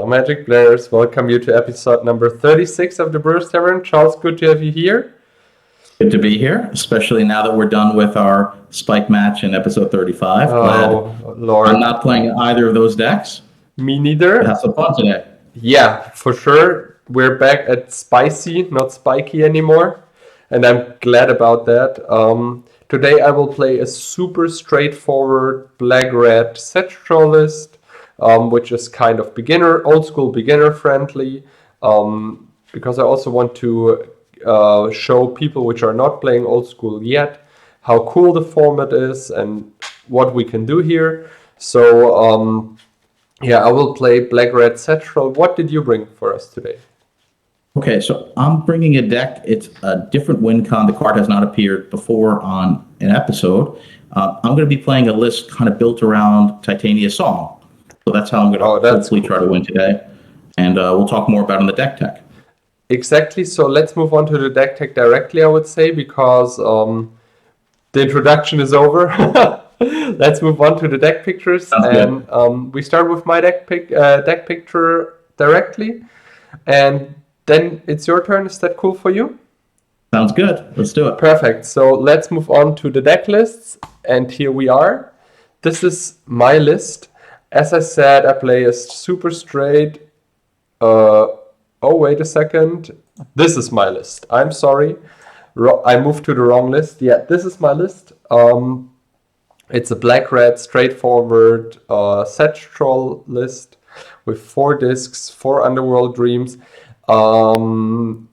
Hello, Magic Players. Welcome you to episode number 36 of the Brewers Tavern. Charles, good to have you here. Good to be here, especially now that we're done with our spike match in episode 35. Oh, Lord. I'm not playing either of those decks. Me neither. Have some fun today. Yeah, for sure. We're back at spicy, not spiky anymore. And I'm glad about that. Today I will play a super straightforward black-red set draw list, which is kind of old school beginner friendly, because I also want to show people which are not playing old school yet how cool the format is and what we can do here. So I will play black-red set draw. What did you bring for us today? Okay, so I'm bringing a deck. It's a different win con. The card has not appeared before on an episode. I'm going to be playing a list kind of built around Titania's song. So that's how I'm going to hopefully try to win today. And we'll talk more about it on the deck tech. Exactly. So let's move on to the deck tech directly, I would say, because the introduction is over. Let's move on to the deck pictures. We start with my deck picture directly. And then it's your turn. Is that cool for you? Sounds good. Let's do it. Perfect. So let's move on to the deck lists. And here we are. This is my list. As I said, I play a super straight. Wait a second. This is my list. I'm sorry. I moved to the wrong list. Yeah, this is my list. It's a black-red, straightforward set troll list with 4 discs, 4 Underworld Dreams, 4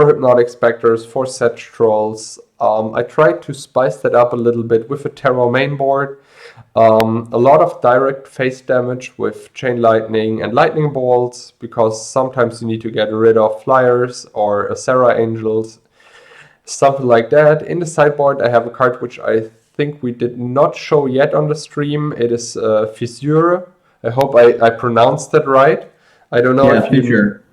Hypnotic Specters, 4 set trolls. I tried to spice that up a little bit with a Terror main board. A lot of direct face damage with Chain Lightning and Lightning Bolts, because sometimes you need to get rid of Flyers or Sarah Angels, something like that. In the sideboard, I have a card which I think we did not show yet on the stream. It is Fissure. I hope I pronounced that right. I don't know if Fissure.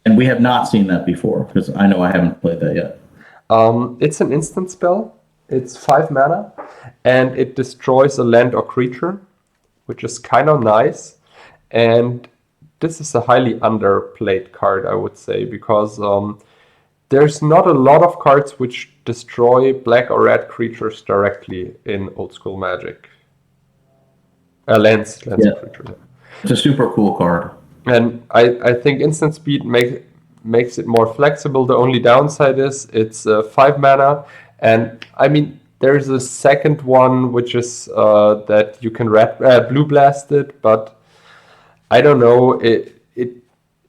And we have not seen that before, because I know I haven't played that yet. It's an instant spell. It's 5 mana, and it destroys a land or creature, which is kind of nice. And this is a highly underplayed card, I would say, because there's not a lot of cards which destroy black or red creatures directly in Old School Magic. Lands creatures. It's a super cool card. And I think instant speed makes it more flexible. The only downside is it's 5 mana. And I mean, there's a second one, which is that you can blue blast it. But I don't know.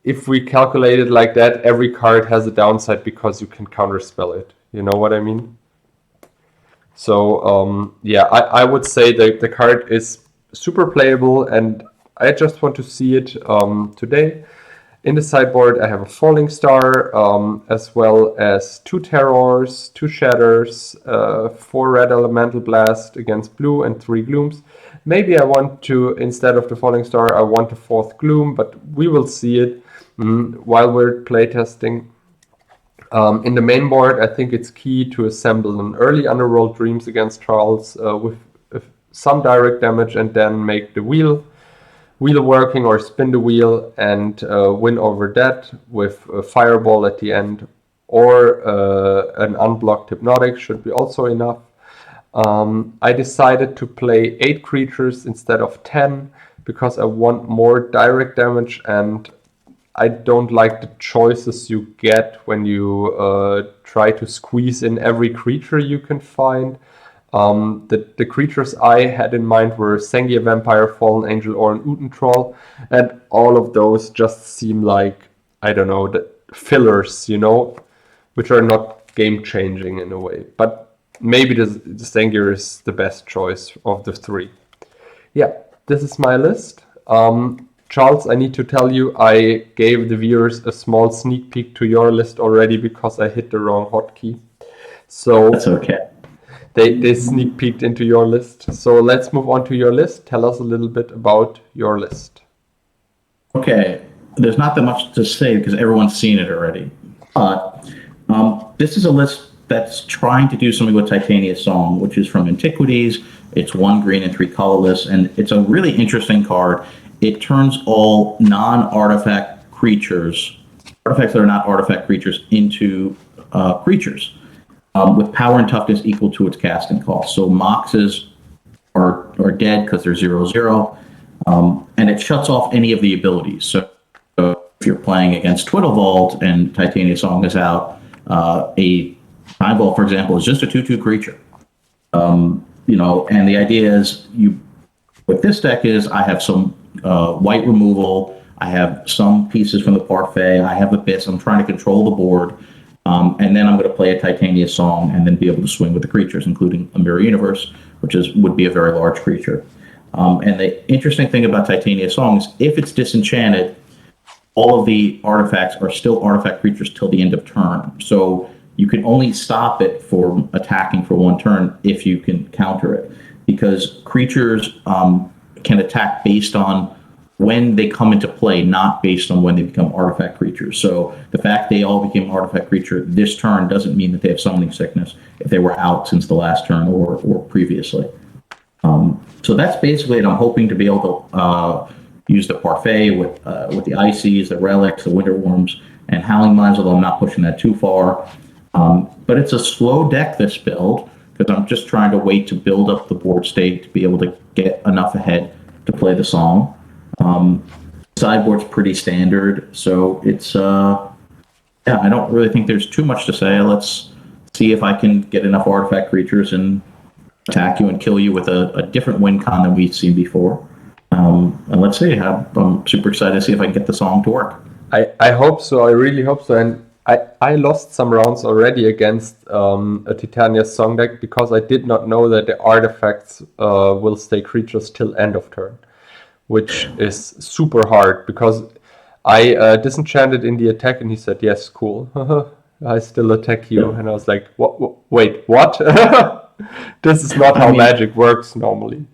If we calculate it like that, every card has a downside because you can counterspell it. You know what I mean? So, I would say that the card is super playable, and I just want to see it today. In the sideboard, I have a Falling Star, as well as 2 Terrors, 2 Shatters, 4 Red Elemental Blast against blue, and 3 Glooms. Maybe I want to, instead of the Falling Star, I want a 4th Gloom, but we will see it while we're playtesting. In the main board, I think it's key to assemble an early Underworld Dreams against Charles with some direct damage, and then make the wheel working, or spin the wheel and win over that with a Fireball at the end, or an unblocked Hypnotic should be also enough. I decided to play 8 creatures instead of 10 because I want more direct damage, and I don't like the choices you get when you try to squeeze in every creature you can find. The creatures I had in mind were Sengia Vampire, Fallen Angel, or an Uten Troll, and all of those just seem like, I don't know, the fillers, which are not game-changing in a way. But maybe the Sengia is the best choice of the 3. Yeah, this is my list. Charles, I need to tell you, I gave the viewers a small sneak peek to your list already because I hit the wrong hotkey. So that's okay. They sneak peeked into your list. So let's move on to your list. Tell us a little bit about your list. Okay, there's not that much to say because everyone's seen it already. But this is a list that's trying to do something with Titania's song, which is from Antiquities. It's 1 green and 3 colorless, and it's a really interesting card. it turns all non-artifact creatures, artifacts that are not artifact creatures, into creatures with power and toughness equal to its casting cost. So Moxes are dead because they're 0/0, and it shuts off any of the abilities. So if you're playing against Twiddle Vault and Titania Song is out, a Time Vault, for example, is just a 2/2 creature. And the idea is with this deck is I have some white removal, I have some pieces from the Parfait, I have Abyss, I'm trying to control the board, and then I'm going to play a Titania Song and then be able to swing with the creatures, including a Mirror Universe, which would be a very large creature. And the interesting thing about Titania Song is if it's disenchanted, all of the artifacts are still artifact creatures till the end of turn. So you can only stop it from attacking for one turn if you can counter it, because creatures can attack based on when they come into play, not based on when they become artifact creatures. So the fact they all became artifact creature this turn doesn't mean that they have summoning sickness if they were out since the last turn or previously. So that's basically it. I'm hoping to be able to use the Parfait with the Ices, the Relics, the Winter Worms, and Howling Mines, although I'm not pushing that too far. But it's a slow deck, this build, because I'm just trying to wait to build up the board state to be able to get enough ahead to play the song. Sideboard's pretty standard, so it's I don't really think there's too much to say. Let's see if I can get enough artifact creatures and attack you and kill you with a different win con than we've seen before. And let's see. I'm super excited to see if I can get the song to work. I hope so. I really hope so. And I lost some rounds already against a Titania Song deck because I did not know that the artifacts will stay creatures till end of turn, which is super hard because I disenchanted in the attack and he said, yes, cool. I still attack you. And I was like, wait, what? This is not how Magic works normally.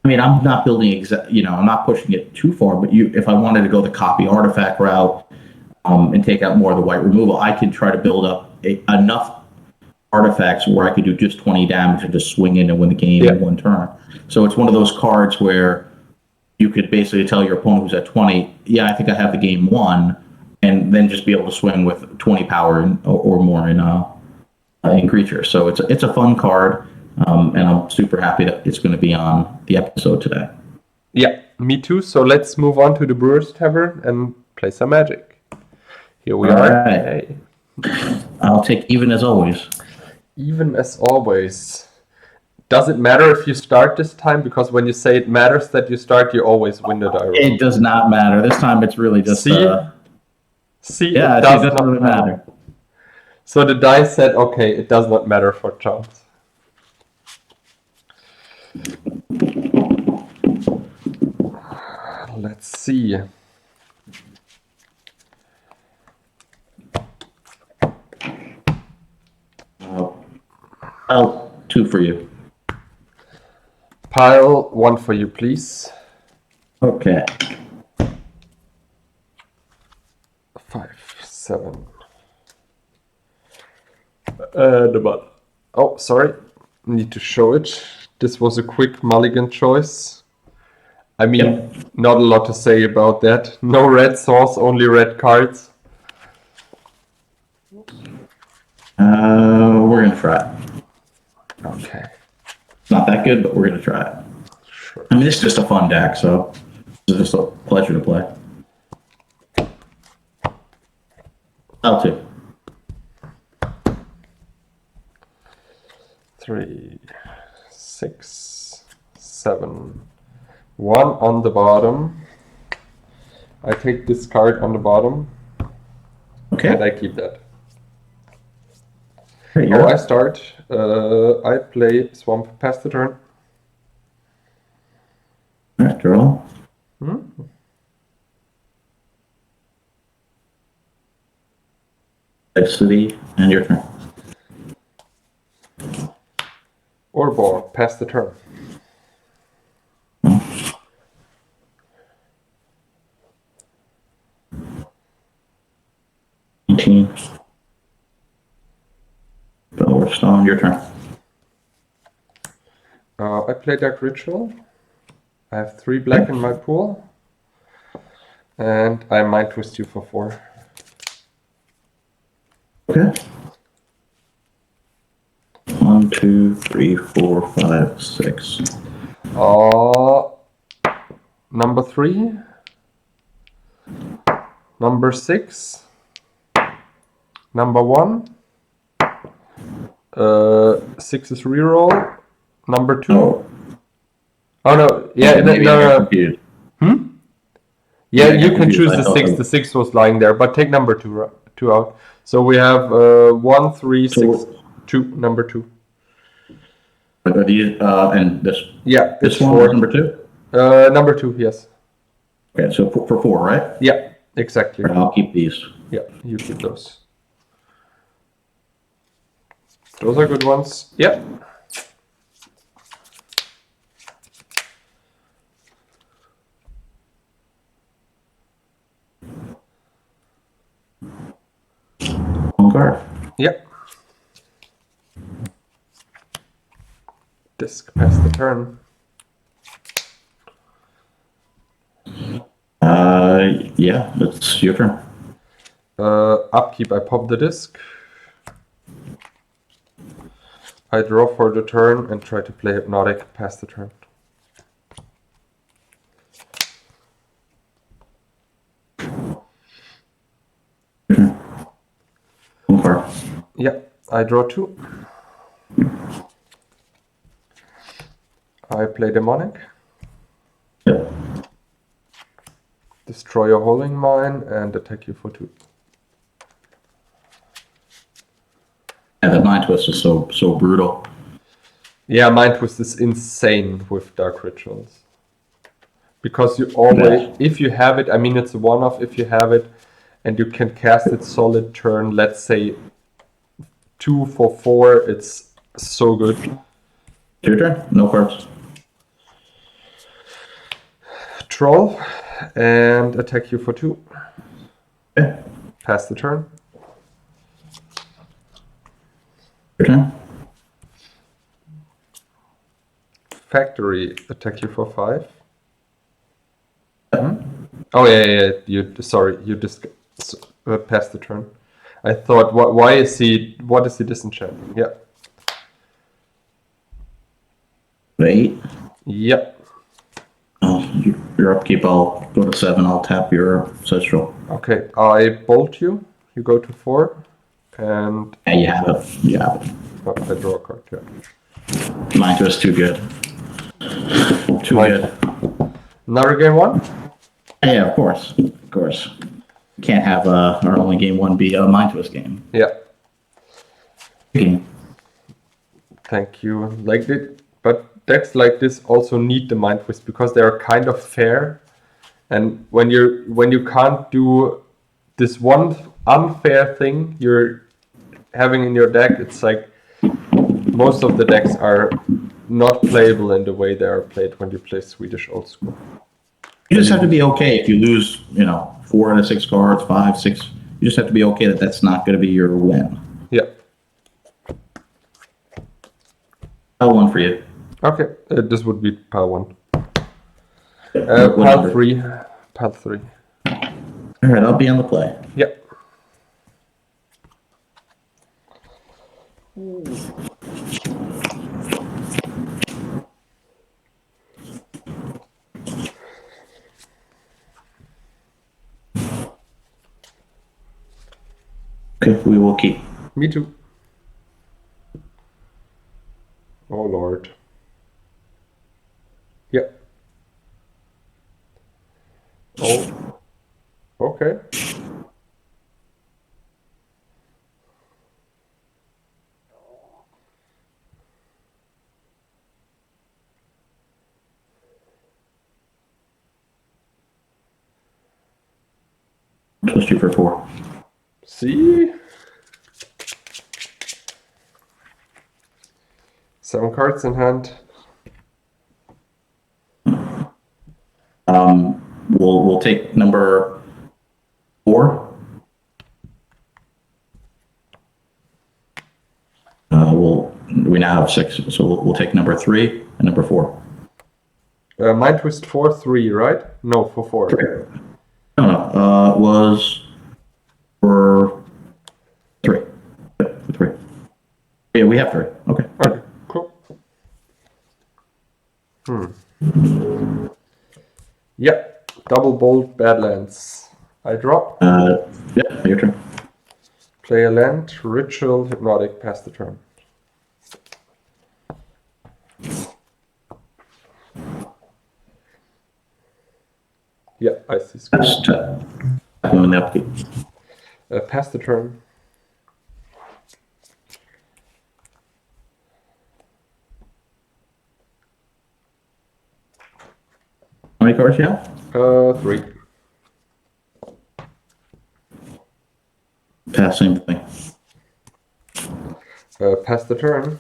I mean, I'm not building I'm not pushing it too far, but if I wanted to go the copy artifact route and take out more of the white removal, I could try to build up enough artifacts where I could do just 20 damage and just swing in and win the game in one turn. So it's one of those cards where you could basically tell your opponent who's at 20, yeah, I think I have the game won, and then just be able to swing with 20 power or more in creatures. So it's a fun card. And I'm super happy that it's going to be on the episode today. Yeah, me too. So let's move on to the Brewers Tavern and play some Magic. Here we are. Right. Hey. I'll take even as always. Even as always. Does it matter if you start this time? Because when you say it matters that you start, you always win the die roll. It does not matter. This time it's really just... See? Yeah, it doesn't really matter. So the dice said, okay, it does not matter for chance. Let's see. I'll 2 for you. Pile 1 for you, please. Okay. 5, 7. The bottom. Oh, sorry. Need to show it. This was a quick mulligan choice. I mean, not a lot to say about that. No red source, only red cards. We're going to try it. Okay. It's not that good, but we're going to try it. Sure. I mean, it's just a fun deck, so it's just a pleasure to play. L2. 3, 6, 7. 1 on the bottom. I take this card on the bottom. Okay. And I keep that. Hey, I start. I play Swamp past the turn. Alright, draw. City, and your turn. Or board, pass the turn. Stone, your turn. I play Dark Ritual. I have 3 black in my pool. And I mind twist you for 4. Okay. 1, 2, 3, 4, 5, 6. Number 3. Number 6. Number 1. 6 is reroll. Number 2. Oh no, yeah, no. Confused. Yeah, Maybe I you got can confused. choose I the thought 6. The 6 was lying there, but take number 2 out. So we have 1, 3, 6, 2. Number 2. And this. Yeah, This it's one 4. was number 2. Number 2, yes. Okay, so for 4, right? Yeah, exactly. I'll keep these. Yeah, you keep those. Those are good ones. Yeah. One card. Yep. Disc pass the turn. Yeah, it's your turn. Upkeep, I pop the disc. I draw for the turn and try to play Hypnotic, pass the turn. One card. Yeah, I draw 2. I play Demonic. Yep. Destroy your Holding Mine and attack you for 2. Yeah, that Mind Twist is so brutal. Yeah, Mind Twist is insane with Dark Rituals. Because you always, if you have it, I mean it's a one-off if you have it, and you can cast it solid turn, let's say 2 for 4, it's so good. Your turn? No cards. Troll and attack you for 2. Okay. Pass the turn. Your turn. Factory, attack you for 5. Oh yeah. You just passed the turn. I thought, what is he disenchanting? Yeah. Wait. Yep. Oh, your upkeep, I'll go to 7, I'll tap your Ancestral. Okay, I bolt you. You go to 4. And... Yeah, you have it. You have it. Oh, I draw a card, yeah. Mine was too good. Too good. Another game 1? Yeah, of course. Of course. Can't have our only game 1 be a Mind Twist game. Yeah. Game. Thank you. But decks like this also need the Mind Twist because they are kind of fair. And when you can't do this one unfair thing you're having in your deck, it's like most of the decks are not playable in the way they are played when you play Swedish Old School. You just have to be okay if you lose, 4 out of 6 cards, 5, 6. You just have to be okay that that's not going to be your win. Yeah. One for you. Okay, this would be pile 1. What Pile number? 3. Pile 3. All right, I'll be on the play. Yeah. Okay, we will keep. Me too. Oh Lord. Yeah. Oh. Okay. Twist you for 4. See? 7 cards in hand. We'll take number 4. We now have 6, so we'll take number 3 and number 4. Mind Twist 4, 3, right? No, for 4. 3. No, That was for 3. Yep, for 3. Yeah, we have 3. Okay. Okay, cool. Yeah, double bold Badlands. I drop, Yeah, your turn. play a land, ritual, hypnotic, pass the turn. Yeah, I see. Just tap him in the upkeep. Pass the turn. How many cards you have? 3. Pass, same thing. Pass the turn.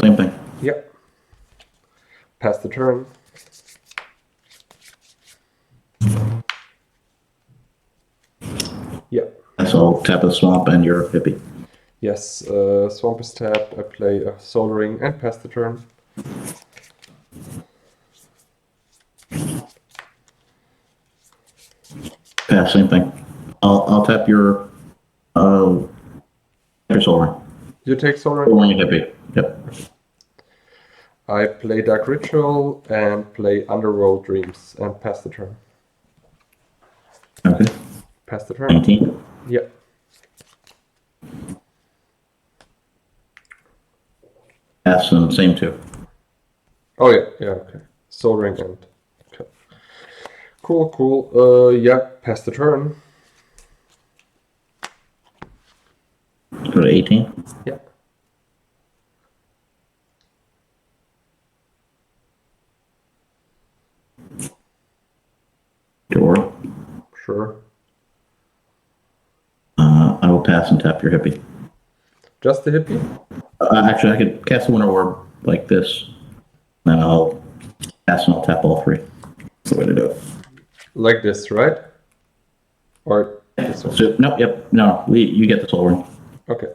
Same thing. Yeah. Pass the turn. Yeah. So I'll tap a swamp and you're hippie. Yes, swamp is tapped. I play a soldering and pass the turn. Pass, same thing. I'll tap your soldering. You take soldering. Soldering and hippie. Yep. I play Dark Ritual and play Underworld Dreams and pass the turn. Okay. Pass the turn. 19. Yeah. Pass and same 2. Oh yeah, yeah, okay. Soldering and okay. Cool. Yeah, pass the turn. Go to 18. Yeah. Door. Sure. I will pass and tap your hippie. Just the hippie? Actually, I could cast a Winter Orb like this. Then I'll pass and I'll tap all 3. That's the way to do it. Like this, right? Or this one? So, nope, yep, no, you get the soul ring. Okay.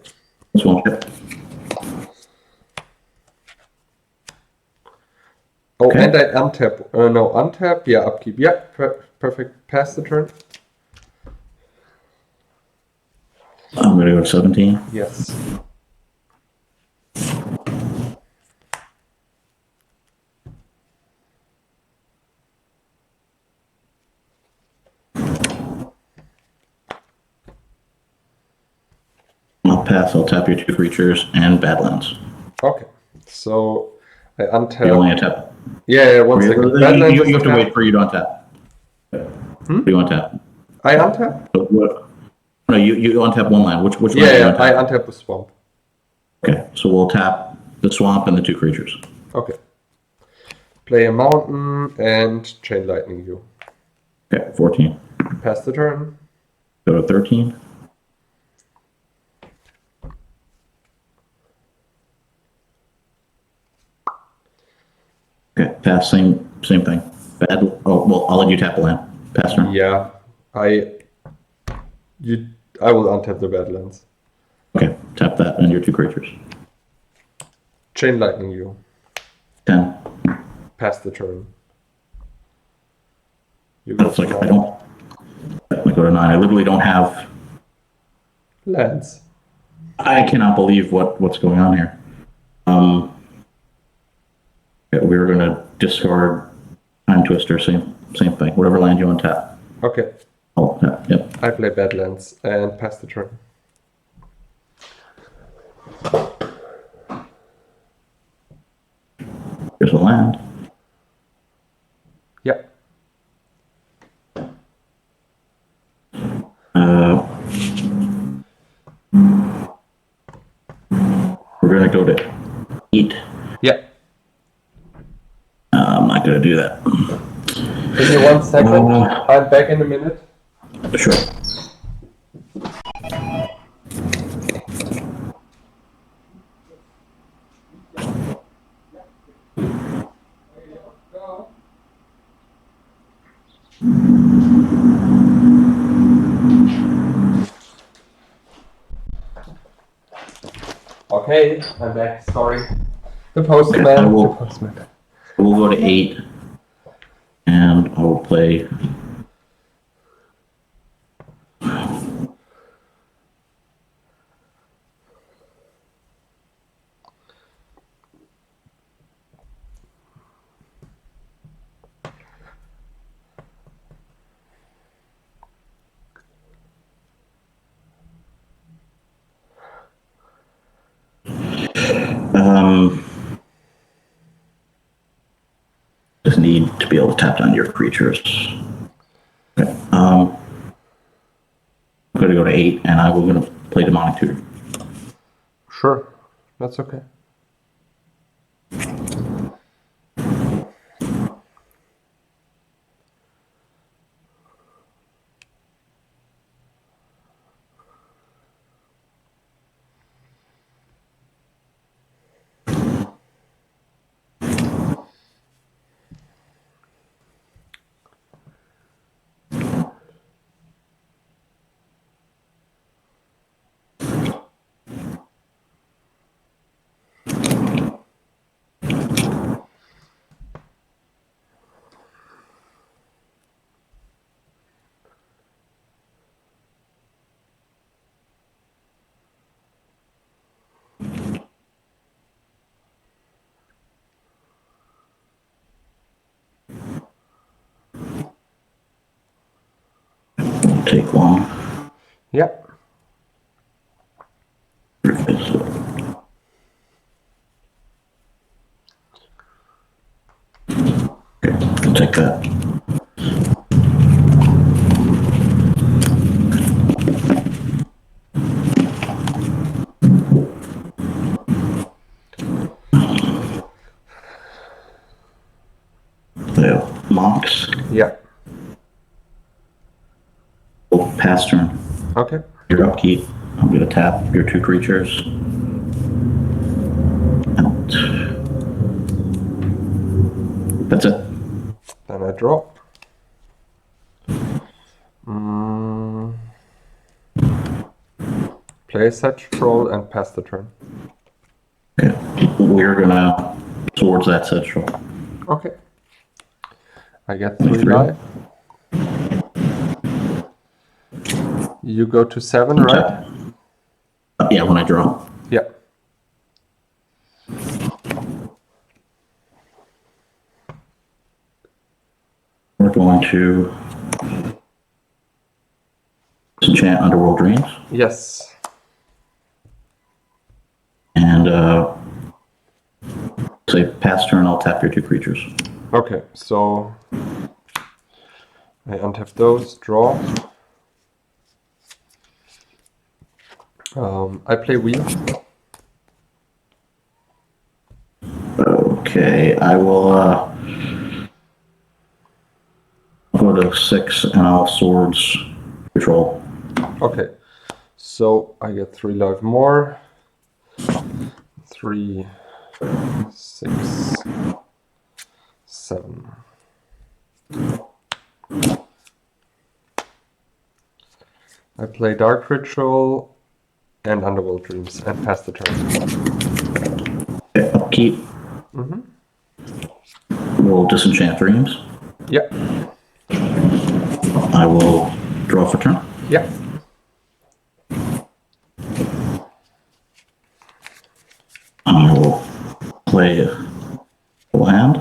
This one, yep. Oh, Okay. and I untap. No, untap. Yeah, upkeep. Yeah, perfect. Pass the turn. I'm gonna go to 17. Yes. I'll pass, I'll tap your 2 creatures and Badlands. Okay. So I untap. You only tap. Yeah, one second. Badlands You is have to wait tapped. for you to untap. Do you untap? I untap? No, you untap 1 land. Which land do you Yeah, untap? I untap the swamp. Okay, so we'll tap the swamp and the 2 creatures. Okay. Play a mountain and chain lightning you. Okay, 14. Pass the turn. Go to 13. Okay, pass, same thing. Oh, well, I'll let you tap a land. Pass turn. Yeah, I will untap the Badlands. Okay, tap that and your 2 creatures. Chain lightning you. 10. Pass the turn. You go That's like, for I don't. Let me go to 9. I literally don't have. lands. I cannot believe what's going on here. We were gonna discard Time Twister, same thing. Whatever land you untap. Okay. Oh, tap, yep. I play Badlands and pass the turn. Here's a land. Yeah. We're gonna go to 8. Yeah. I'm not gonna do that. Give me 1 second. I'm back in a minute. Sure. Okay, I'm back. Sorry. The postman. Okay, I will- The postman. We'll go to 8, and I will play. Just need to be able to tap down your creatures. Okay. I'm going to go to 8, and I'm going to play Demonic Tutor. Sure, that's okay. Take 1. Yeah. Okay, I'll take that. There, monks. Yeah. Oh, pass turn. Okay. Your upkeep. I'm going to tap your 2 creatures. Out. That's it. Then I draw. Play a set troll and pass the turn. Okay. We're going to towards that set troll. Okay. I get 3 3. life. You go to 7, right? Yeah, when I draw. Yeah. We're going to disenchant Underworld Dreams. Yes. And say pass turn, I'll tap your 2 creatures. Okay, so I untap those, draw. I play wheel. Okay, I will go to 6 and I'll swords control. Okay, so I get 3 life more. 3, 6, 7. I play Dark Ritual and Underworld Dreams and pass the turn. Okay, upkeep. We'll disenchant Dreams. Yeah. I will draw for turn. Yeah. I will play a full hand.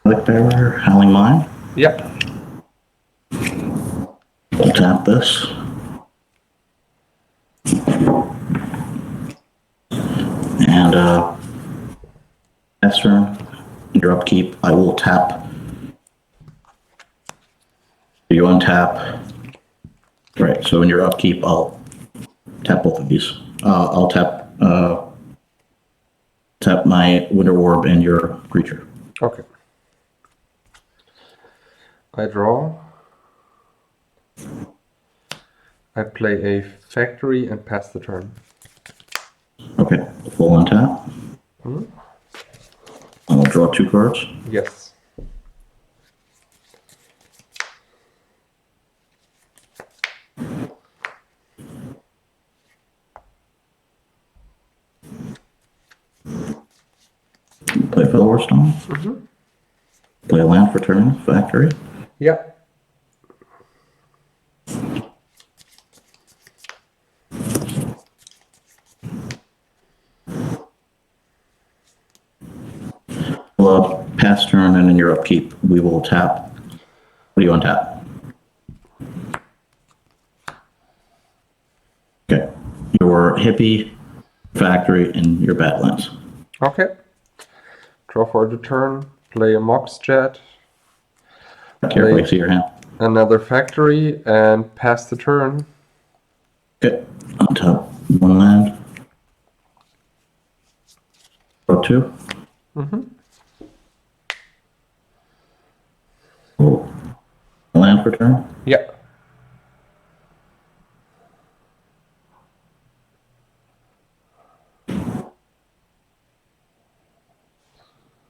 Relic Bearer, Howling Mine. Yeah. We'll tap this. And next turn, your upkeep, I will tap. You untap. Right, so in your upkeep, I'll tap both of these. I'll tap my Winter Orb and your creature. Okay. I draw. I play a factory and pass the turn. Okay, full untap. I'll draw 2 cards. Yes. Play Fellow Stone. Play a land for turn. Factory. Yeah. Well, pass turn, and in your upkeep, we will tap. What do you untap? Okay. Your hippie, factory, and your Badlands. Okay. Draw for the turn. Play a Mox Jet. Carefully see your hand. Another factory and pass the turn. Okay. Untap one land. Draw two. Oh. Land for turn. Yeah.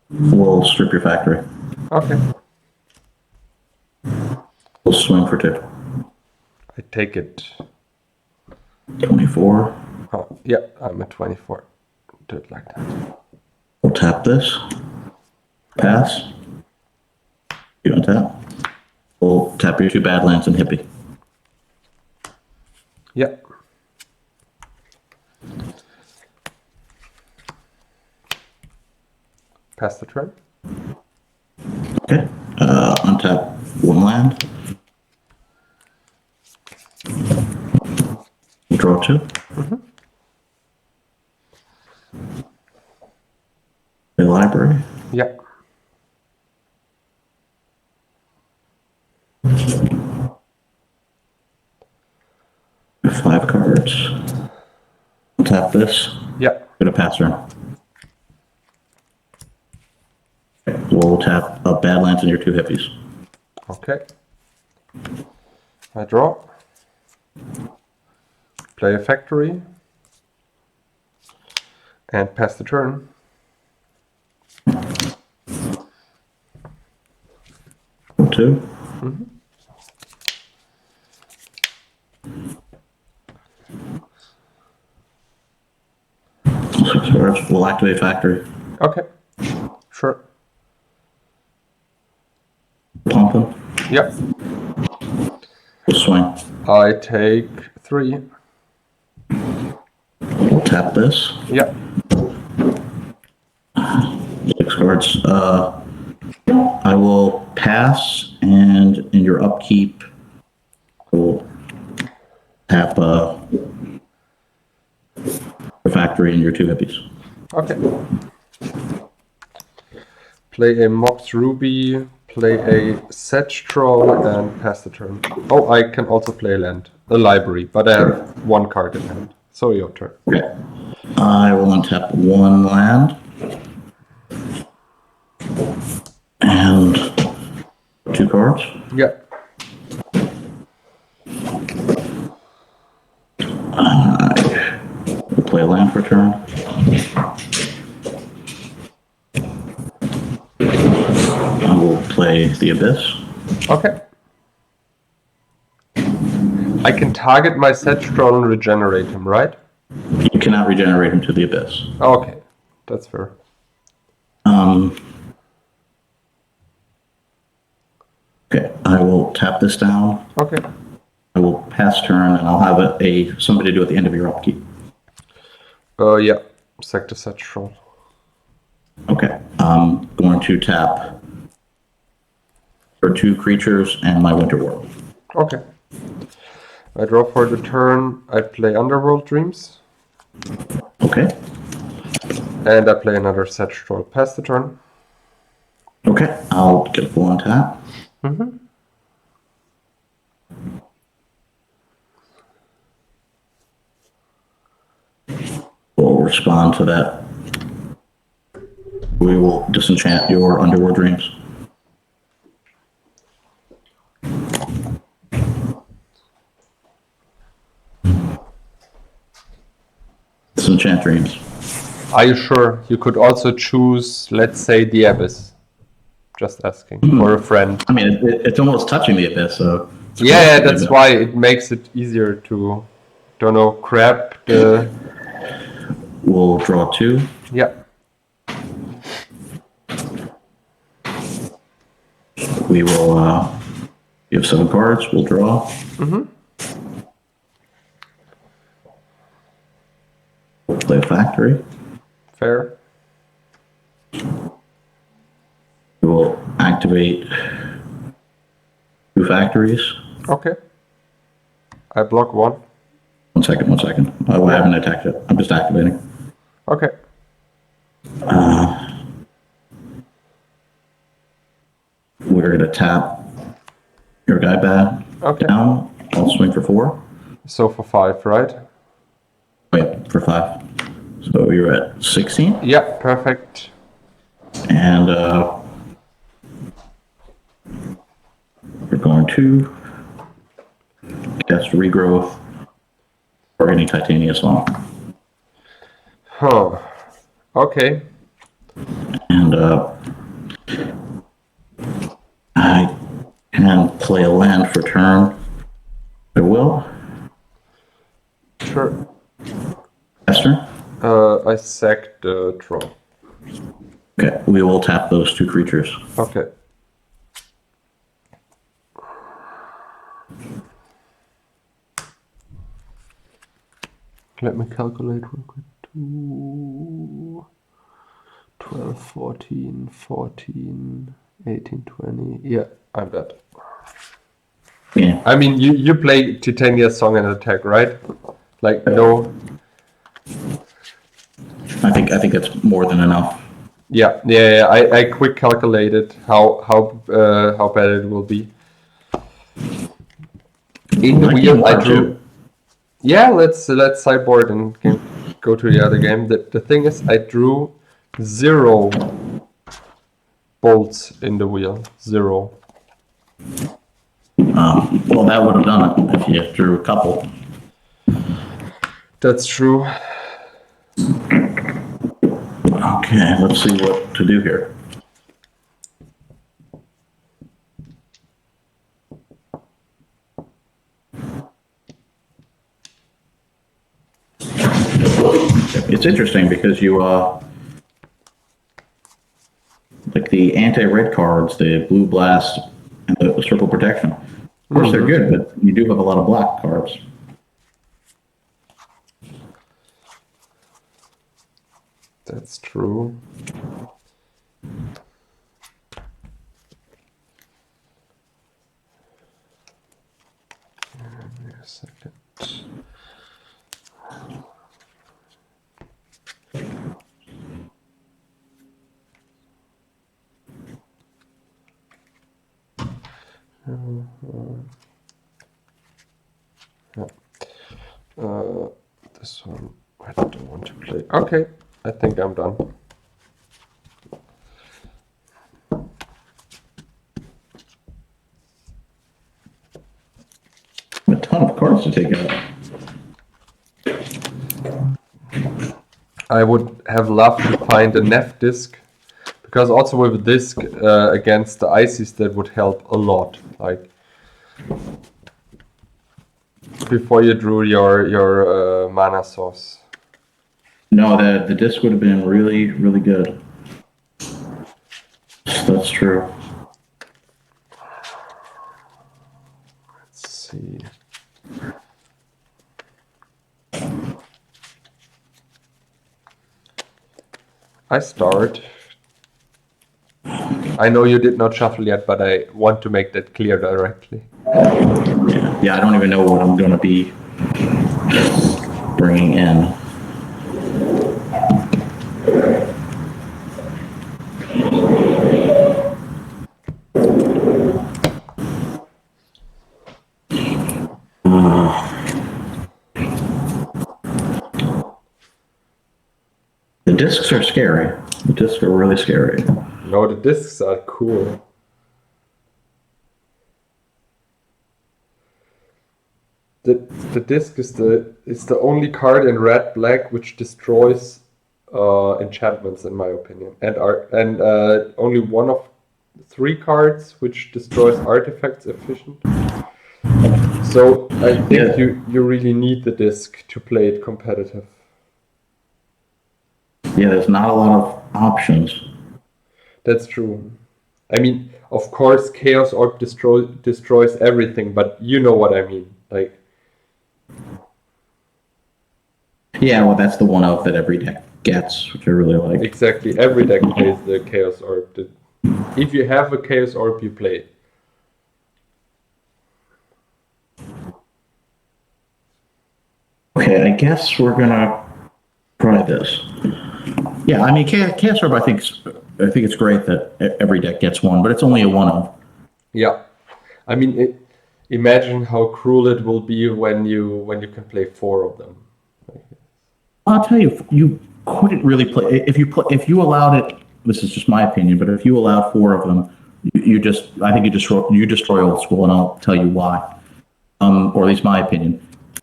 We'll strip your factory. Okay. We'll swing for two. I take it. 24. Oh, yeah, I'm at 24. Do it like that. We'll tap this. Pass. You untap. We'll tap your two Badlands and hippie. Yeah. Pass the turn. Okay. Untap one land. Draw two. The library. Yeah. Five cards. Tap this. Yeah. Gonna pass turn. Okay. We'll tap Badlands and your two hippies. Okay. I draw. Play a factory. And pass the turn. Two. Six cards. We'll activate factory. Okay. Sure. Pumping. Yeah. We'll swing. I take 3. We'll tap this. Yeah. 6 cards. I will pass, and in your upkeep, we'll tap the factory and your two hippies. Okay. Play a Mox Ruby, play a Sedge Troll, and pass the turn. Oh, I can also play a library, but I have 1 card in hand. So your turn. Okay. I will untap one land. And 2 cards. Yeah. I will play a land for turn. I will play the Abyss. Okay. I can target my Sedge Troll and regenerate him, right? You cannot regenerate him to the Abyss. Okay. That's fair. Okay, I will tap this down. Okay. I will pass turn, and I'll have somebody do it at the end of your upkeep. Yeah. Sack the Sedge Troll. Okay, I'm going to tap for 2 creatures and my Winter World. Okay. I draw for the turn. I play Underworld Dreams. Okay. And I play another Sedge Troll. Pass the turn. Okay, I'll get a full on tap. We'll respond to that. We will disenchant your Underworld Dreams. Disenchant Dreams. Are you sure? You could also choose, let's say, the Abyss. Just asking. Or a friend. I mean, it's almost touching the Abyss, so... Yeah, that's why it makes it easier to, don't know, grab the... We'll draw 2. Yeah. we will, you have 7 cards, we'll draw. We'll play a factory. Fair. We will activate 2 factories. Okay. I block 1. 1 second. Oh, I haven't attacked it. I'm just activating. Okay. We're going to tap your guy bad down. I'll swing for 4. So for 5, right? Wait, for 5. So you're at 16? Yeah, perfect. And we're going to cast Regrowth, targeting Titania Song. Huh. Okay. And I can play a land for turn. I will. Sure. Esther? I sacked the troll. Okay, we will tap those 2 creatures. Okay. Let me calculate real quick. 2, 12, 14, 14, 18, 20. Yeah, I'm dead. Yeah. I mean, you play Titania's Song and attack, right? Like, no. I think that's more than enough. Yeah. I quick calculated how bad it will be. In the wheel, I drew. Yeah, let's sideboard and go to the other game. The thing is, I drew 0 bolts in the wheel. 0. Well, that would have done it if you drew a couple. That's true. Okay, let's see what to do here. It's interesting because you, like the anti-red cards, the Blue Blast and the Circle Protection. Of course, they're good, but you do have a lot of black cards. That's true. Give me a second. This one I don't want to play. Okay, I think I'm done. A ton of cards to take out. I would have loved to find a Neff disc, because also with a disc against the ices, that would help a lot. Like before you drew your mana source. No, the disc would have been really, really good. That's true. Let's see. I start. I know you did not shuffle yet, but I want to make that clear directly. Yeah, I don't even know what I'm going to be bringing in. The discs are scary. The discs are really scary. No, the discs are cool. The disc is the only card in red black which destroys enchantments, in my opinion, and only one of 3 cards which destroys artifacts efficient. So I think you really need the disc to play it competitive. Yeah, there's not a lot of options. That's true. I mean, of course, Chaos Orb destroys everything, but you know what I mean. Like, Yeah, well, that's the one out that every deck gets, which I really like. exactly, every deck plays the Chaos Orb. If you have a Chaos Orb, you play it. Okay, I guess we're gonna try this. Yeah, I mean, Chaos Orb, I think it's great that every deck gets one, but it's only a one of. Yeah, I mean, imagine how cruel it will be when you can play 4 of them. I'll tell you, you couldn't really play if you allowed it. This is just my opinion, but if you allowed 4 of them, I think you destroy Old School, and I'll tell you why. Or at least my opinion.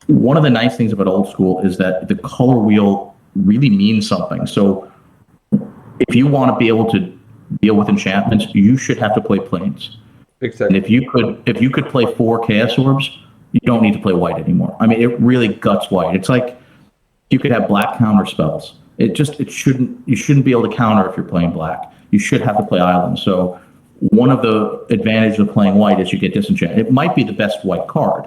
One of the nice things about Old School is that the color wheel really means something. So if you want to be able to deal with enchantments, you should have to play planes. Exactly. And if you could play 4 Chaos Orbs, you don't need to play white anymore. I mean, it really guts white. It's like you could have black counter spells. You shouldn't be able to counter if you're playing black. You should have to play islands. So one of the advantages of playing white is you get disenchanted. It might be the best white card.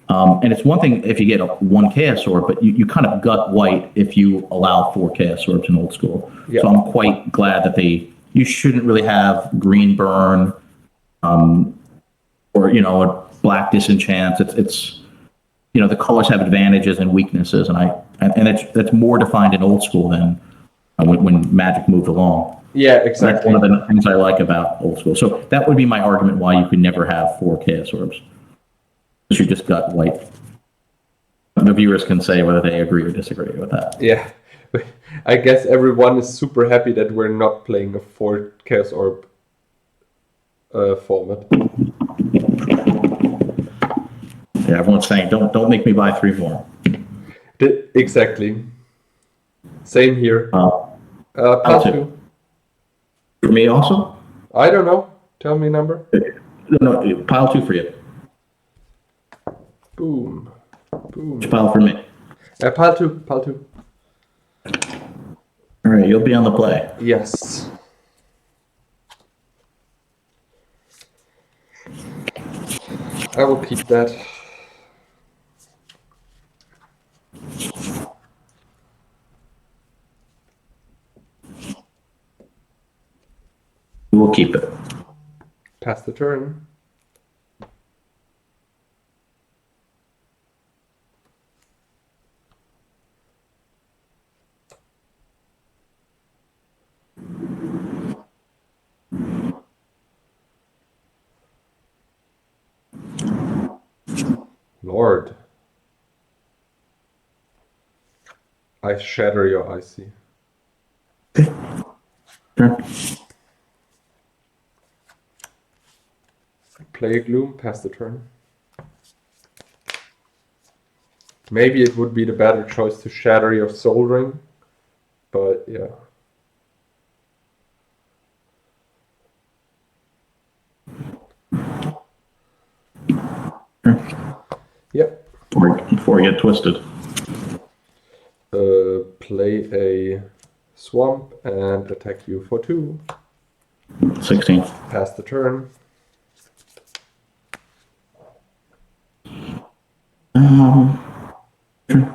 And it's one thing if you get one Chaos Orb, but you kind of gut white if you allow 4 Chaos Orbs in Old School. Yeah. So I'm quite glad that you shouldn't really have green burn, or a black disenchant. It's the colors have advantages and weaknesses, and that's more defined in Old School than when Magic moved along. Yeah, exactly. That's one of the things I like about Old School. So that would be my argument why you could never have 4 Chaos Orbs. Because you just got white. The viewers can say whether they agree or disagree with that. Yeah, I guess everyone is super happy that we're not playing a 4 Chaos Orb format. Yeah, everyone's saying, don't make me buy 3 more. Exactly. Same here. Pile 2. For me also? I don't know. Tell me a number. No, pile 2 for you. Boom. Boom. Which pile for me? Pile 2. Pile 2. All right, you'll be on the play. Yes. I will keep that. We'll keep it. Pass the turn. Lord. I shatter your IC. Sure. Play a Gloom, pass the turn. Maybe it would be the better choice to shatter your Soul Ring, but yeah. Sure. Yep. Before you get twisted. Play a Swamp and attack you for 2. 16. Pass the turn. Sure.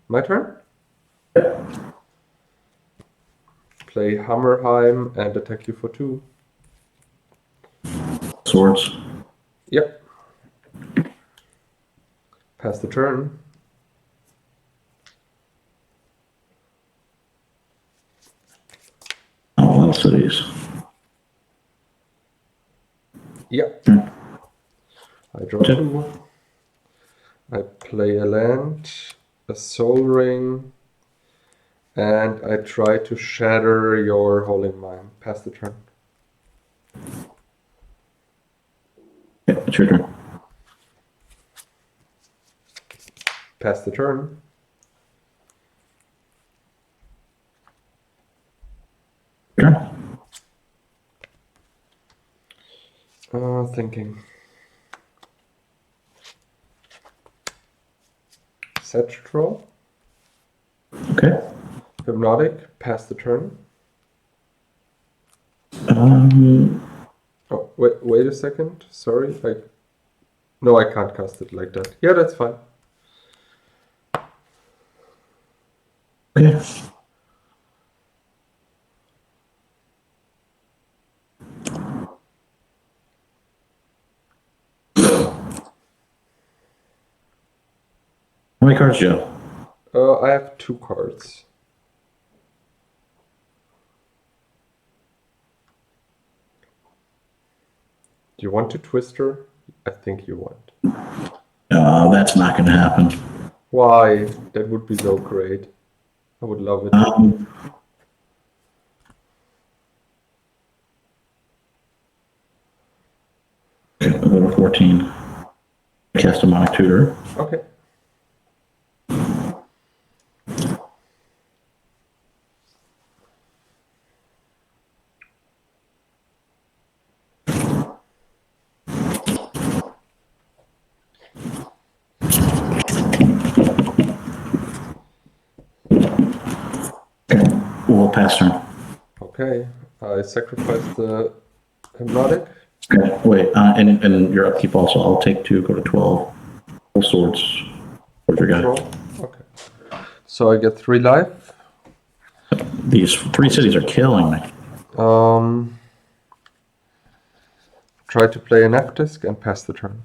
My turn? Play Hammerheim and attack you for 2. Swords. Yep. Pass the turn. Oh, what else are these? Yep. Sure. I draw 2. I play a land, a Soul Ring, and I try to shatter your Holding Mine. Pass the turn. Yeah, it's your turn. Pass the turn. Sure. Thinking. Set draw. Okay. Hypnotic. Pass the turn. Oh, wait a second. Sorry. No, I can't cast it like that. Yeah, that's fine. Okay. How many cards do you have? I have 2 cards. Do you want to Twister? I think you want. That's not going to happen. Why? That would be so great. I would love it. Okay, I'll go to 14. Cast Demonic Tutor. Okay. We'll pass turn. Okay. I sacrifice the Hypnotic. Okay, wait, and your upkeep also. I'll take 2, go to 12. Full swords. Where's your guy? Draw. Okay. So I get 3 life. These 3 cities are killing me. Try to play an F-Disc and pass the turn.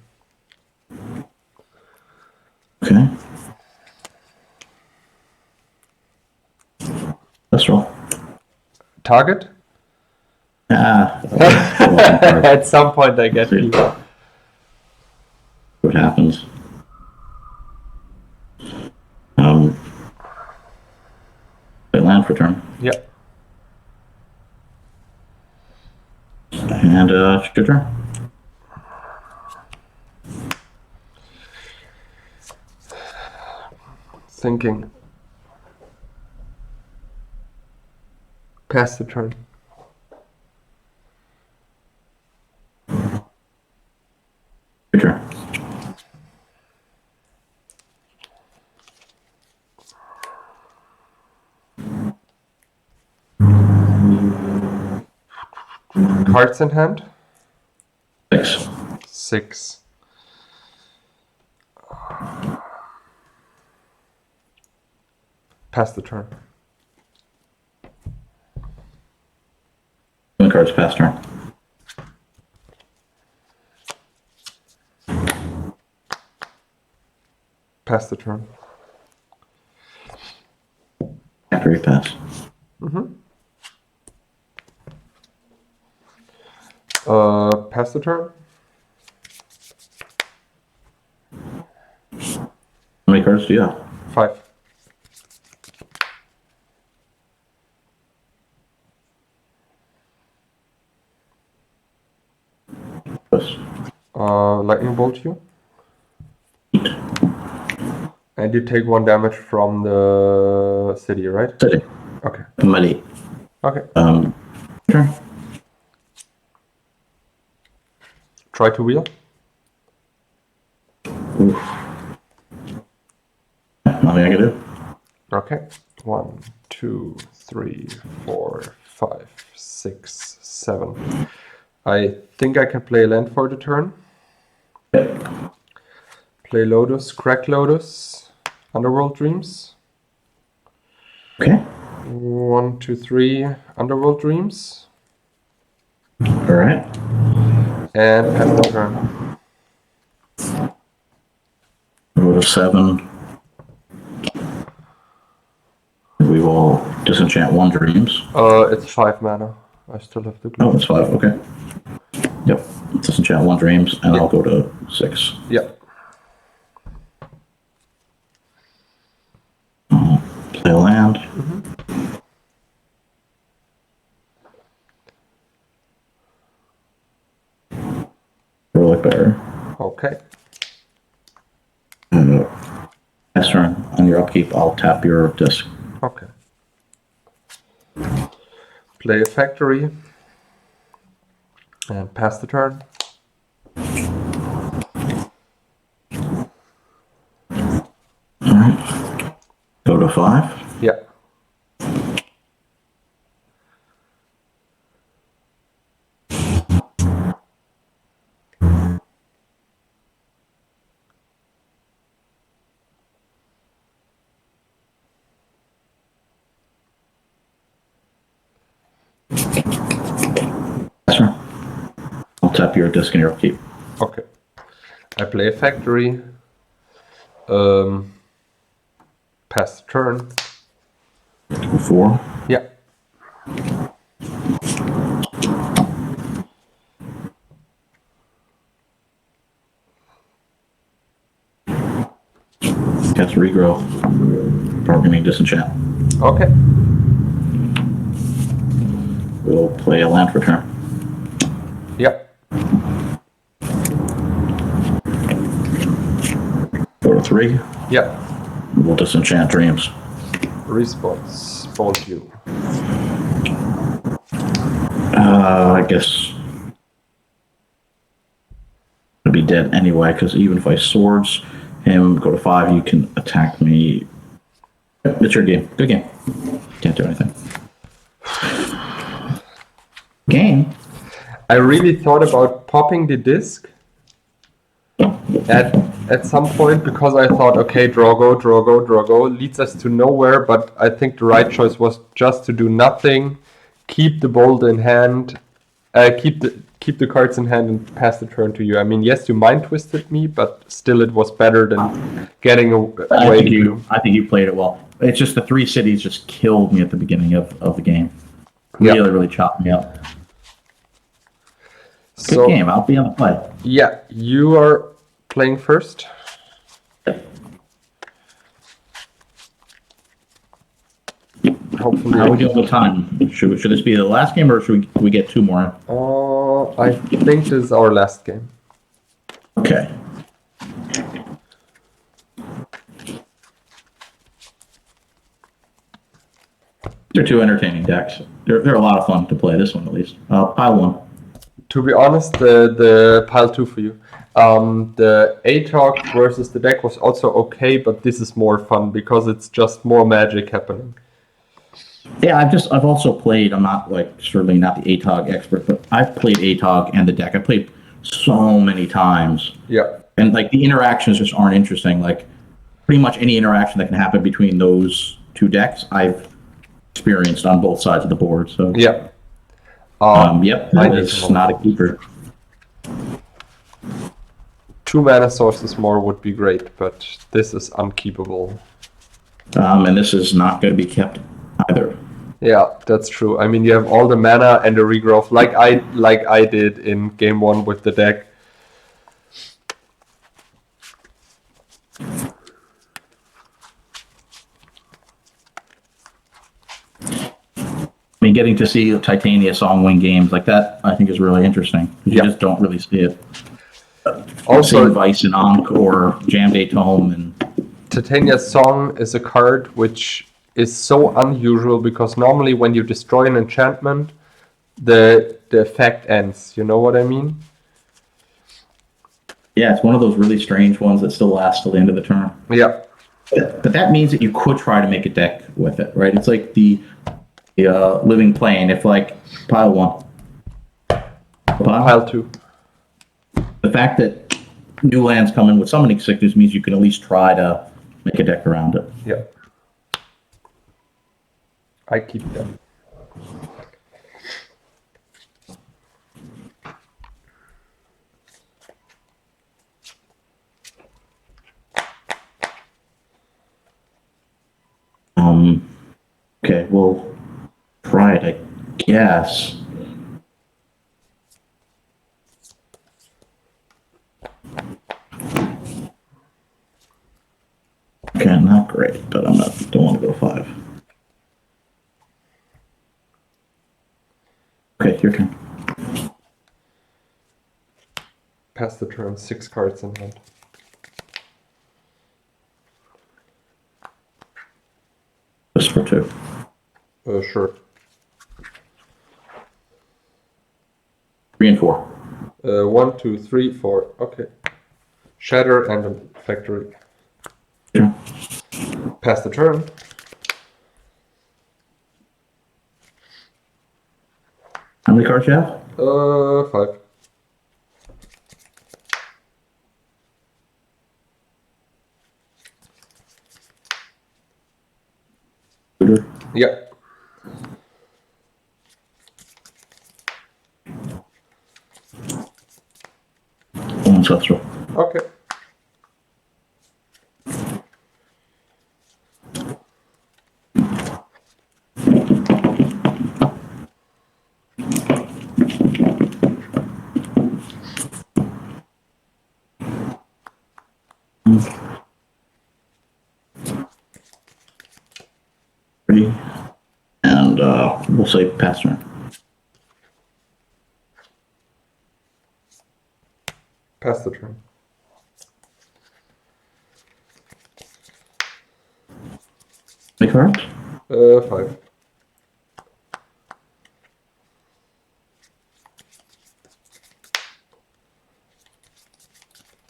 Okay. Let's roll. Target? Okay. At some point I get you. What happens? Play land for turn. Yeah. And it's your turn. Thinking. Pass the turn. Your turn. Cards in hand? 6. 6. Pass the turn. 7 cards pass turn. Pass the turn. After you pass. Pass the turn. How many cards do you have? 5. Yes. Lightning bolt you. And you take 1 damage from the city, right? City. Okay. Money. Okay. Turn. Try to wheel. Oof. Nothing I can do. Okay. 1, 2, 3, 4, 5, 6, 7. I think I can play land for the turn. Play Lotus, Crack Lotus, Underworld Dreams. Okay. 1, 2, 3, Underworld Dreams. All right. And pass the turn. Go to 7. We will disenchant 1 dreams. It's 5 mana. I still have the glue. Oh, it's 5. Okay. Yep. Disenchant 1 dreams, and I'll go to 6. Yeah. Play a land. Relic Bearer. Okay. Pass turn. On your upkeep, I'll tap your disc. Okay. Play a factory. And pass the turn. Alright. Go to 5. Yeah. tap your disc in your upkeep. Okay. I play a factory. Pass the turn. 4. Yeah. Cast Regrowth. Programming Disenchant. Okay. We'll play a land for turn. Yeah. Go to 3. Yeah. We'll Disenchant Dreams. Response. Bolt you. I guess I'd be dead anyway, because even if I swords him, go to 5, you can attack me. It's your game. Good game. Can't do anything. Game. I really thought about popping the disc at some point because I thought, okay, draw go leads us to nowhere, but I think the right choice was just to do nothing, keep the bolt in hand, keep the cards in hand and pass the turn to you. I mean, yes, you mind twisted me, but still it was better than getting away. I think you played it well. It's just the 3 cities just killed me at the beginning of the game. Yep. Really chopped me up. Good So, game. I'll be on the play. Yeah, you are playing first. Hopefully. How are we doing with time? Should this be the last game, or should we get 2 more? I think this is our last game. Okay. They're 2 entertaining decks. They're a lot of fun to play. This one, at least. Pile 1. To be honest, the pile 2 for you. The ATOG versus the deck was also okay, but this is more fun because it's just more magic happening. Yeah, I've also played. I'm not certainly not the ATOG expert, but I've played ATOG and the deck. I played so many times. Yeah. And the interactions just aren't interesting. Pretty much any interaction that can happen between those 2 decks, I've experienced on both sides of the board. So yeah. Yep, that is not a keeper. 2 mana sources more would be great, but this is unkeepable. And this is not going to be kept either. Yeah, that's true. I mean, you have all the mana and the regrowth, like I did in game 1 with the deck. I mean, getting to see Titania song win games like that, I think is really interesting. You just don't really see it. Also, Vice and Ankh or Jam Day Tome and Titania's Song is a card which is so unusual because normally when you destroy an enchantment, the effect ends. You know what I mean? Yeah, it's one of those really strange ones that still lasts till the end of the turn. Yeah. But that means that you could try to make a deck with it, right? It's like the Living Plane. If pile 1. Pile 2. The fact that new lands come in with summoning sickness means you can at least try to make a deck around it. Yeah. I keep them. Okay, we'll try it, I guess. Okay, not great, but don't want to go 5. Okay, your turn. Pass the turn, 6 cards in hand. Just for 2. Sure. 3 and 4. 1, 2, 3, 4. Okay. Shatter and a factory. Yeah. Pass the turn. How many cards you have? 5. Yeah. ancestral. Okay. Three. And we'll say pass turn. Pass the turn. Any cards? 5.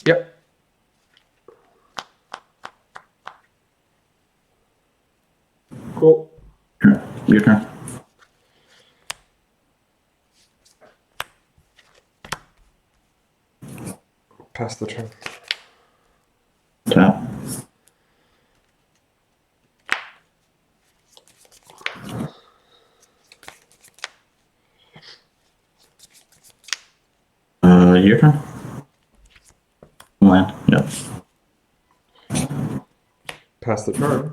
Yep. Cool. Your turn. Pass the turn. Tap. Your turn. Land. Yep. Pass the turn.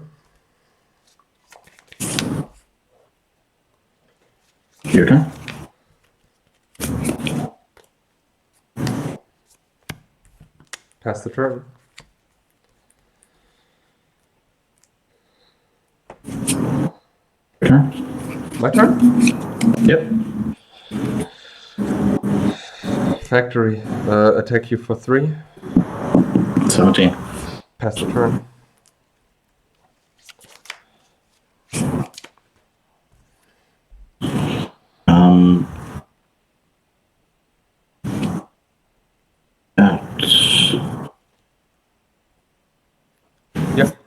Your turn. Pass the turn. Your turn. My turn? Yep. Factory. Attack you for 3. 17. Pass the turn. That's Yep.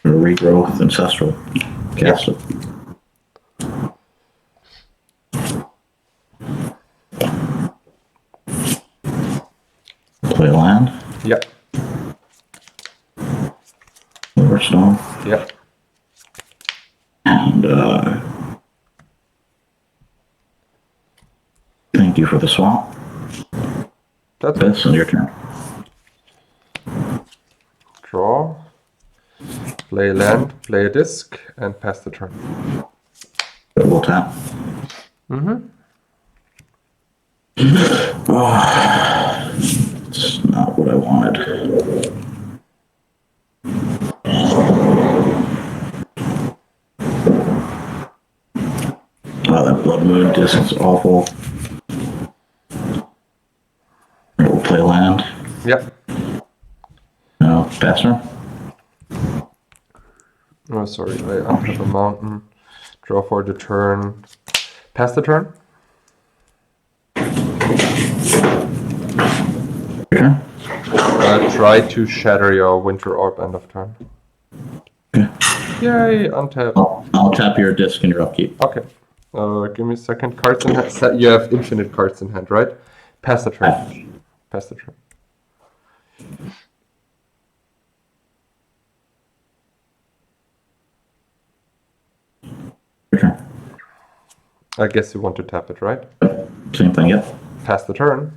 regrowth, ancestral. Cast it. Play land. Yep. Riverstone. Yep. And thank you for the swamp. That's it. This is your turn. Draw. Play land, play a disc, and pass the turn. We'll tap. Mm-hmm. It's not what I wanted. Oh, that blood moon disc is awful. We'll play land. Yep. No, pass turn. Oh, sorry, I untap a mountain. Draw for the turn. Pass the turn. Your turn. Try to shatter your winter orb end of turn. Okay. Yay, untap. I'll tap your disc in your upkeep. Okay. Give me a second. Cards in hand. You have infinite cards in hand, right? Pass the turn. Pass the turn. Your turn. I guess you want to tap it, right? Same thing, yep. Pass the turn.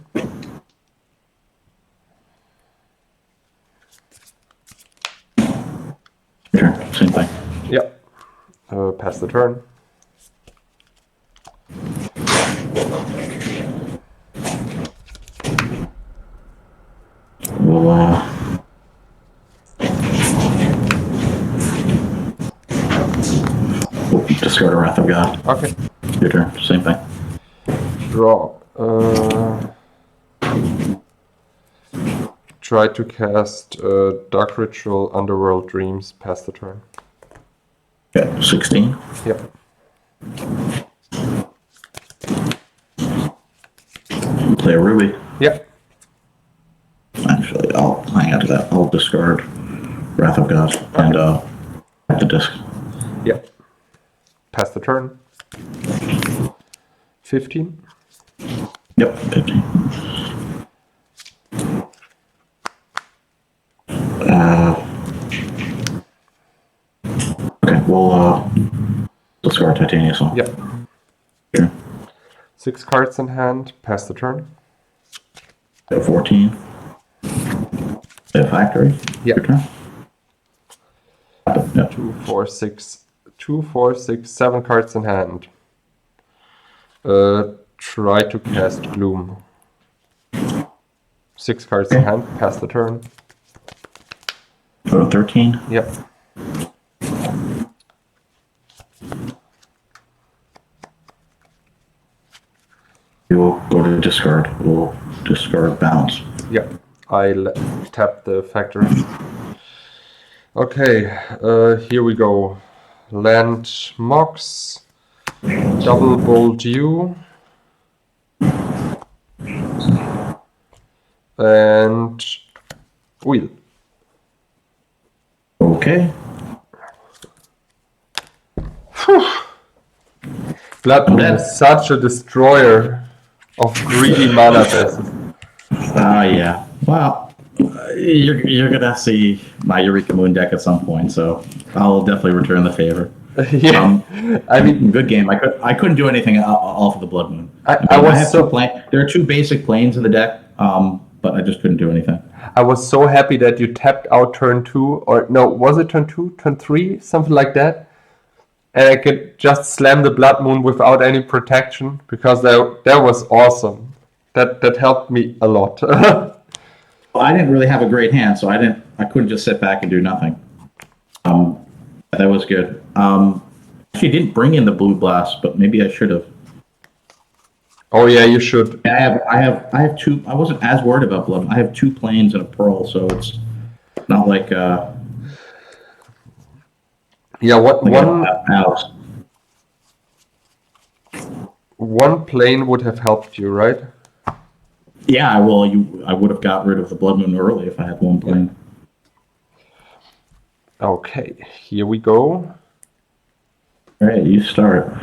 Your turn. Same thing. Yep. Pass the turn. We'll discard a Wrath of God. Okay. Your turn. Same thing. Draw. Try to cast Dark Ritual Underworld Dreams. Pass the turn. Okay, 16. Yep. Play a Ruby. Yep. Actually, I'll hang on to that. I'll discard Wrath of God and the disc. Yep. Pass the turn. 15. Yep, 15. Okay, we'll discard Titania. So. Yep. Sure. 6 cards in hand. Pass the turn. 14. The factory. Yeah. Your turn. Yeah. 2, 4, 6, 2, 4, 6, 7 cards in hand. Try to cast Gloom. 6 cards in hand, pass the turn. Go to 13. Yep. You will go to discard. We'll discard bounce. Yep. I'll tap the factory. Okay, here we go. Land Mox. Double Bolt you. And wheel. Okay. Blood Moon is such a destroyer of greedy mana bases. Yeah. Well, you're gonna see my Eureka Moon deck at some point, so I'll definitely return the favor. Yeah, I mean, good game. I couldn't do anything off of the Blood Moon. I was so there are 2 basic planes in the deck, but I just couldn't do anything. I was so happy that you tapped out turn 2, or no, was it turn 2, turn 3, something like that, and I could just slam the Blood Moon without any protection because that was awesome. That helped me a lot. Well, I didn't really have a great hand, so I couldn't just sit back and do nothing. That was good. Actually didn't bring in the Blue Blast, but maybe I should have. Oh yeah, you should. I have 2. I wasn't as worried about Blood. I have 2 planes and a Pearl, so it's not like yeah, Alex. One plane would have helped you, right? Yeah, well, I would have got rid of the Blood Moon early if I had 1 plane. Okay, here we go. All right, you start.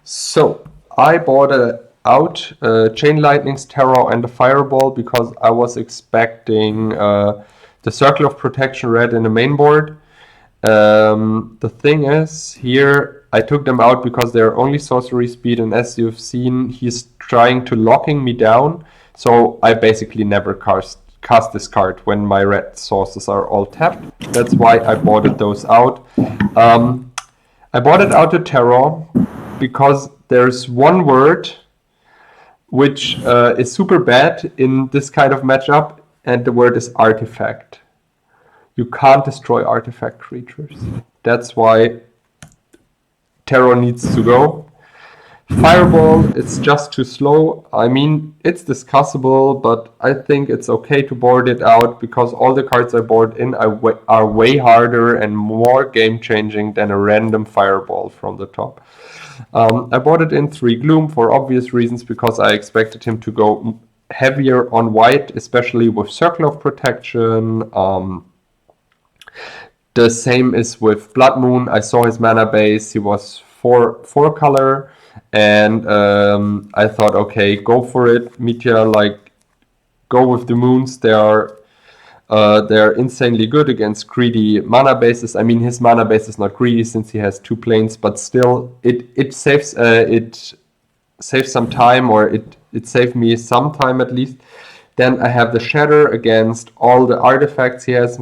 So I bought out Chain Lightning's Terror and the Fireball because I was expecting the Circle of Protection red in the main board. The thing is, here I took them out because they're only sorcery speed, and as you've seen, he's trying to locking me down. So I basically never cast this card when my red sources are all tapped. That's why I bought those out. I bought it out to Terror because there's one word which is super bad in this kind of matchup, and the word is artifact. You can't destroy artifact creatures. That's why Terror needs to go. Fireball, it's just too slow. I mean, it's discussable, but I think it's okay to board it out because all the cards I board in are way harder and more game-changing than a random Fireball from the top. I bought it in 3 Gloom for obvious reasons because I expected him to go heavier on white, especially with Circle of Protection. The same is with Blood Moon. I saw his mana base. He was 4 color. And I thought, okay, go for it, Mitja. Like, go with the moons. They're insanely good against greedy mana bases. I mean, his mana base is not greedy since he has 2 planes, but still, it saves some time, or it saved me some time at least. Then I have the Shatter against all the artifacts he has.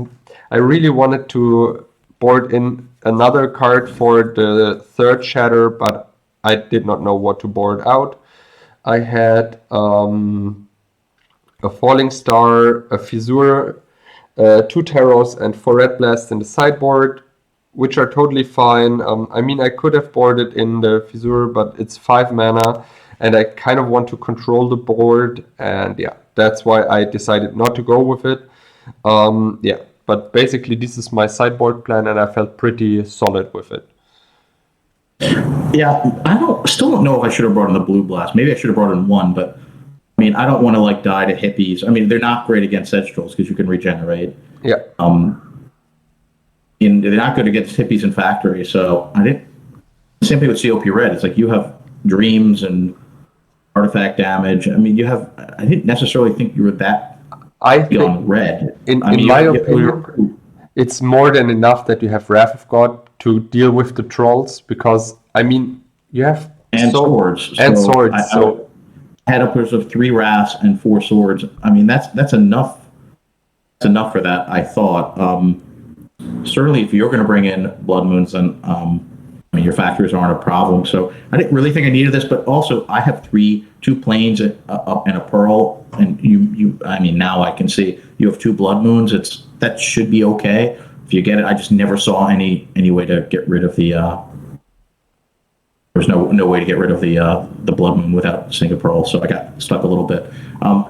I really wanted to board in another card for the 3rd Shatter, but I did not know what to board out. I had a Falling Star, a Fissure, 2 Terrors, and 4 Red Blasts in the sideboard, which are totally fine. I mean, I could have boarded in the Fissure, but it's 5 mana, and I kind of want to control the board, and yeah, that's why I decided not to go with it. Yeah, but basically this is my sideboard plan, and I felt pretty solid with it. Yeah, I still don't know if I should have brought in the Blue Blast. Maybe I should have brought in 1, but I mean, I don't want to like die to hippies. I mean, they're not great against Edge Trolls because you can regenerate. Yeah. And they're not good against hippies and factory. So I didn't. Same thing with COP Red. It's like you have dreams and artifact damage. I mean, you have. I didn't necessarily think you were that. I think on red. In my opinion, it's more than enough that you have Wrath of God to deal with the trolls, because I mean you have And swords. And So swords. I had upwards of 3 wraths and 4 swords. I mean, that's enough. That's enough for that, I thought. Certainly, if you're going to bring in blood moons, then I mean, your factors aren't a problem. So I didn't really think I needed this, but also I have 2 plains and a pearl, and you. I mean, now I can see you have 2 blood moons. That should be okay if you get it. I just never saw any way to get rid of the. There's no way to get rid of the blood moon without seeing a pearl, so I got stuck a little bit.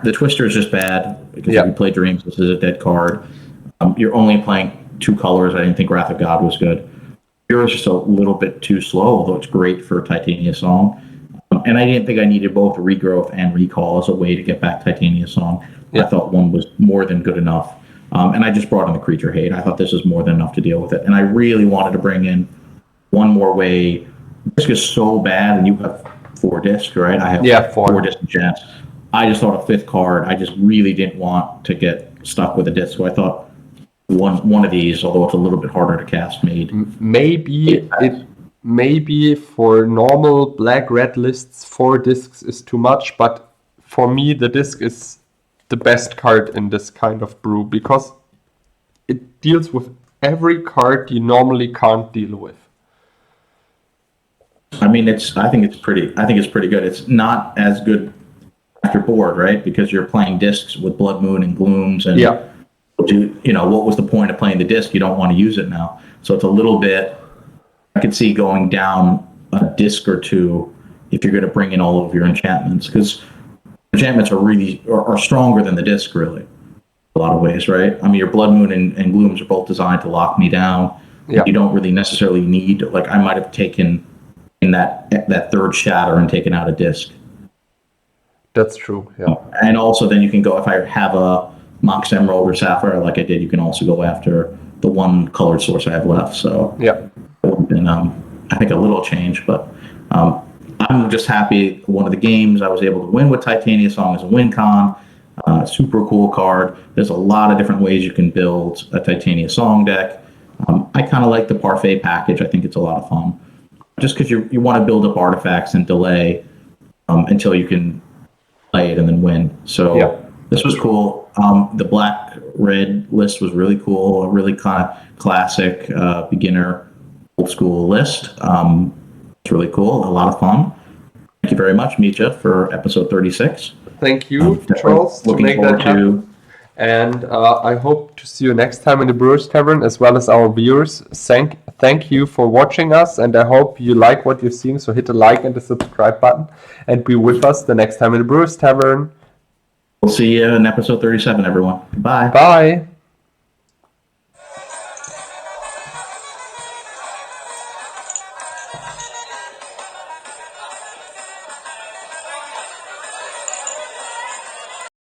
The twister is just bad because if you play dreams, this is a dead card. You're only playing 2 colors. I didn't think Wrath of God was good. Here is just a little bit too slow, although it's great for Titania Song. And I didn't think I needed both Regrowth and Recall as a way to get back Titania Song. I thought one was more than good enough. And I just brought in the Creature Hate. I thought this was more than enough to deal with it. And I really wanted to bring in one more way. Disc is so bad, and you have 4 discs, right? I have 4 disc chance. I just thought a 5th card. I just really didn't want to get stuck with a disc, so I thought one of these, although it's a little bit harder to cast, maybe for normal black-red lists 4 discs is too much, but for me the disc is the best card in this kind of brew because it deals with every card you normally can't deal with. I mean, I think it's pretty good. It's not as good after board, right? Because you're playing discs with Blood Moon and Glooms, and what was the point of playing the disc? You don't want to use it now, so it's a little bit. I could see going down a disc or 2 if you're going to bring in all of your enchantments, because enchantments are stronger than the disc, really, a lot of ways, right? I mean, your Blood Moon and Glooms are both designed to lock me down. Yeah. You don't really necessarily need, like, I might have taken in that 3rd shatter and taken out a disc. That's true, yeah. And also then you can go, if I have a Mox Emerald or Sapphire like I did, you can also go after the 1 colored source I have left. So yeah, and I think a little change, but I'm just happy one of the games I was able to win with Titania Song as a win con. Super cool card. There's a lot of different ways you can build a Titania Song deck. I kind of like the Parfait package. I think it's a lot of fun. Just because you want to build up artifacts and delay until you can play it and then win. So this was cool. The black-red list was really cool. A really kind of classic beginner old school list. It's really cool. A lot of fun. Thank you very much, Mitja, for episode 36. Thank you, Charles, to make that happen. And I hope to see you next time in the Brewers Tavern, as well as our viewers. Thank you for watching us, and I hope you like what you've seen. So hit the like and the subscribe button, and be with us the next time in the Brewers Tavern. We'll see you in episode 37, everyone. Bye. Bye.